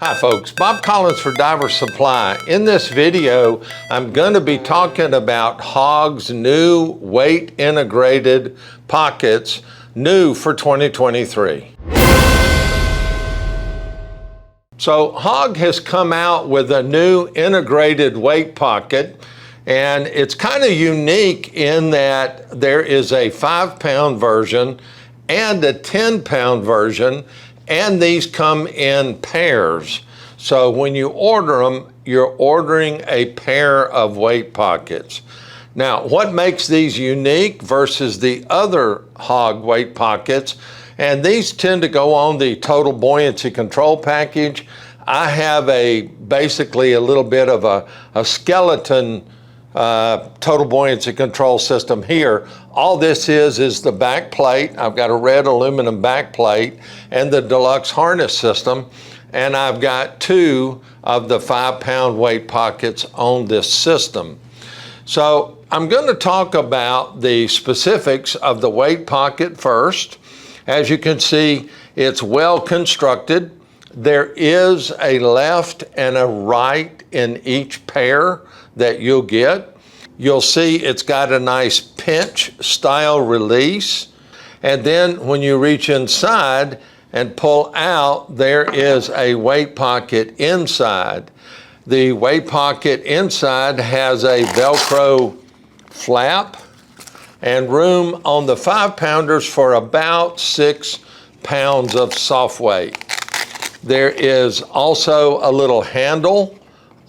Hi folks, Bob Collins for Diver Supply. In this video, I'm going to be talking about Hog's new weight integrated pockets, new for 2023. So Hog has come out with a new integrated weight pocket, and it's kind of unique in that there is a 5-pound version and a 10-pound version, and these come in pairs. So when you order them, you're ordering a pair of weight pockets. Now, what makes these unique versus the other Hog weight pockets, and these tend to go on the Total Buoyancy Control package. I have basically a little bit of a skeleton Total Buoyancy Control System here. All this is the back plate. I've got a red aluminum back plate and the deluxe harness system, and I've got 2 of the 5-pound weight pockets on this system. So I'm going to talk about the specifics of the weight pocket first. As you can see, it's well constructed. There is a left and a right in each pair that you'll get. You'll see it's got a nice pinch style release. And then when you reach inside and pull out, there is a weight pocket inside. The weight pocket inside has a Velcro flap and room on the 5-pounders for about 6 pounds of soft weight. There is also a little handle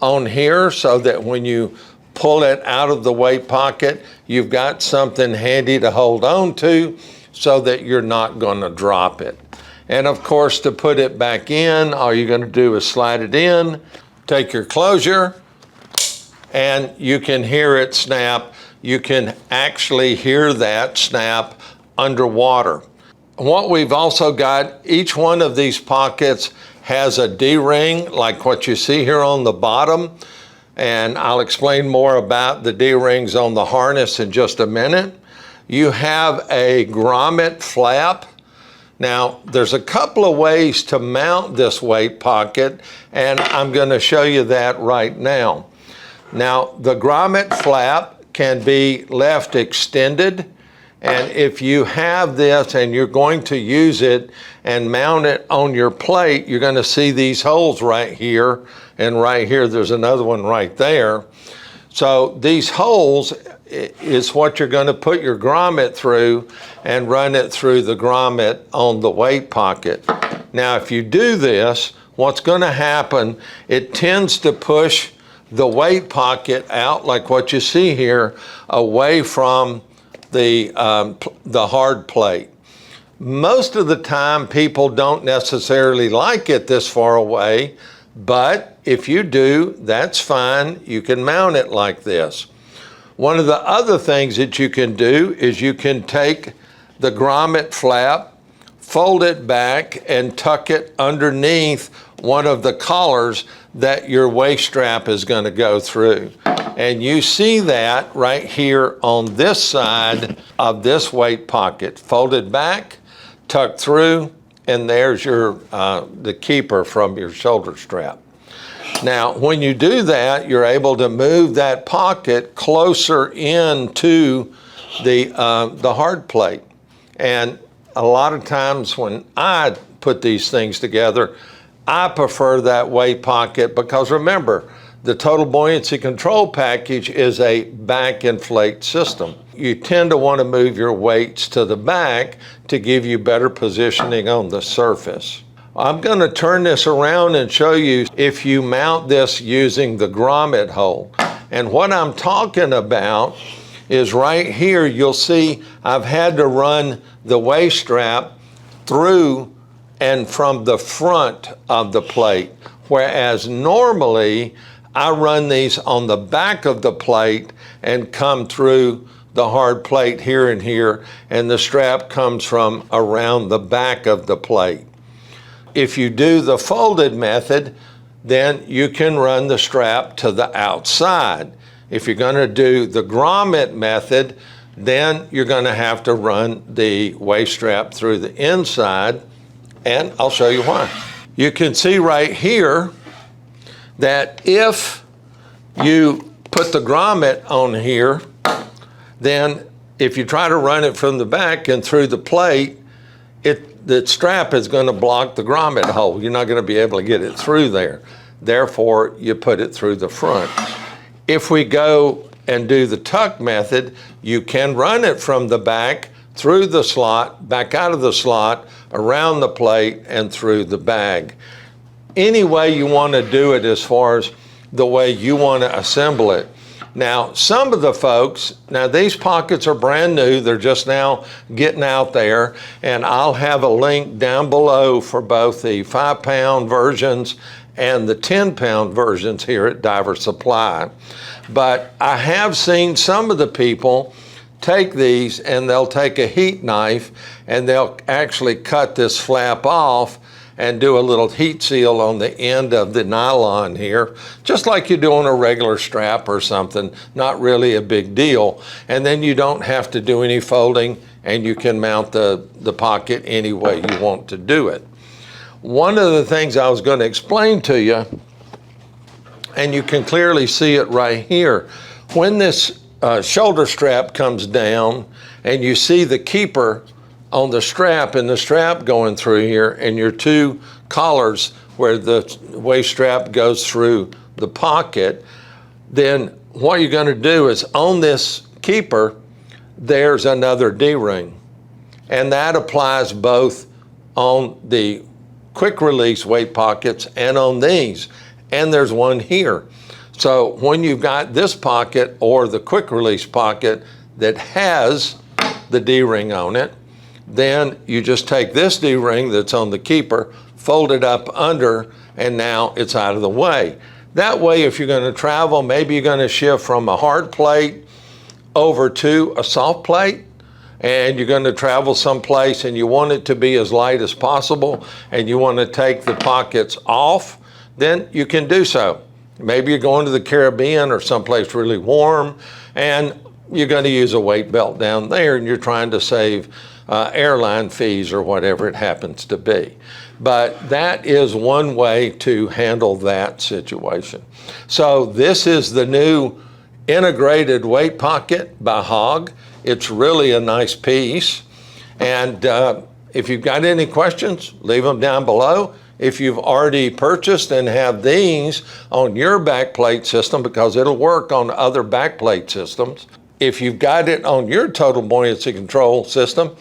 on here so that when you pull it out of the weight pocket, you've got something handy to hold on to so that you're not going to drop it. And of course, to put it back in, all you're going to do is slide it in, take your closure, and you can hear it snap. You can actually hear that snap underwater. What we've also got, each one of these pockets has a D-ring like what you see here on the bottom, and I'll explain more about the D-rings on the harness in just a minute. You have a grommet flap. Now, there's a couple of ways to mount this weight pocket, and I'm going to show you that right now. Now, the grommet flap can be left extended, and if you have this and you're going to use it and mount it on your plate, you're going to see these holes right here, and right here there's another one right there. So these holes is what you're going to put your grommet through and run it through the grommet on the weight pocket. Now, if you do this, what's going to happen, it tends to push the weight pocket out like what you see here, away from the hard plate. Most of the time, people don't necessarily like it this far away, but if you do, that's fine. You can mount it like this. One of the other things that you can do is you can take the grommet flap, fold it back, and tuck it underneath one of the collars that your waist strap is going to go through. And you see that right here on this side of this weight pocket. Folded back, tucked through, and there's your the keeper from your shoulder strap. Now, when you do that, you're able to move that pocket closer into the hard plate. And a lot of times when I put these things together, I prefer that weight pocket because remember, the Total Buoyancy Control package is a back inflate system. You tend to want to move your weights to the back to give you better positioning on the surface. I'm going to turn this around and show you if you mount this using the grommet hole. And what I'm talking about is right here, you'll see I've had to run the waist strap through and from the front of the plate, whereas normally I run these on the back of the plate and come through the hard plate here and here, and the strap comes from around the back of the plate. If you do the folded method, then you can run the strap to the outside. If you're going to do the grommet method, then you're going to have to run the waist strap through the inside, and I'll show you why. you can see right here that if you put the grommet on here, then if you try to run it from the back and through the plate, the strap is going to block the grommet hole. You're not going to be able to get it through there. Therefore, you put it through the front. If we go and do the tuck method, you can run it from the back, through the slot, back out of the slot, around the plate, and through the bag. Any way you want to do it as far as the way you want to assemble it. Now, some of the folks, now these pockets are brand new, they're just now getting out there, and I'll have a link down below for both the 5-pound versions and the 10-pound versions here at Diver Supply. But I have seen some of the people take these and they'll take a heat knife and they'll actually cut this flap off and do a little heat seal on the end of the nylon here, just like you do on a regular strap or something, not really a big deal. And then you don't have to do any folding and you can mount the pocket any way you want to do it. One of the things I was going to explain to you, and you can clearly see it right here, when this shoulder strap comes down and you see the keeper on the strap and the strap going through here and your two collars where the waist strap goes through the pocket, then what you're going to do is on this keeper, there's another D-ring. And that applies both on the quick release weight pockets and on these. And there's one here. So when you've got this pocket or the quick release pocket that has the D-ring on it, then you just take this D-ring that's on the keeper, fold it up under, and now it's out of the way. That way, if you're going to travel, maybe you're going to shift from a hard plate over to a soft plate, and you're going to travel someplace and you want it to be as light as possible, and you want to take the pockets off, then you can do so. Maybe you're going to the Caribbean or someplace really warm, and you're going to use a weight belt down there, and you're trying to save airline fees or whatever it happens to be. But that is one way to handle that situation. So this is the new integrated weight pocket by Hog. It's really a nice piece. And if you've got any questions, leave them down below. If you've already purchased and have these on your backplate system, because it'll work on other backplate systems. If you've got it on your Total Buoyancy Control System,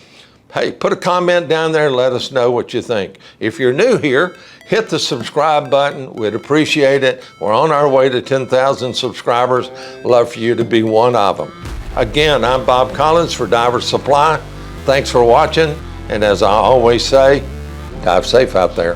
hey, put a comment down there and let us know what you think. If you're new here, hit the subscribe button. We'd appreciate it. We're on our way to 10,000 subscribers. Love for you to be one of them. Again, I'm Bob Collins for Diver Supply. Thanks for watching. And as I always say, dive safe out there.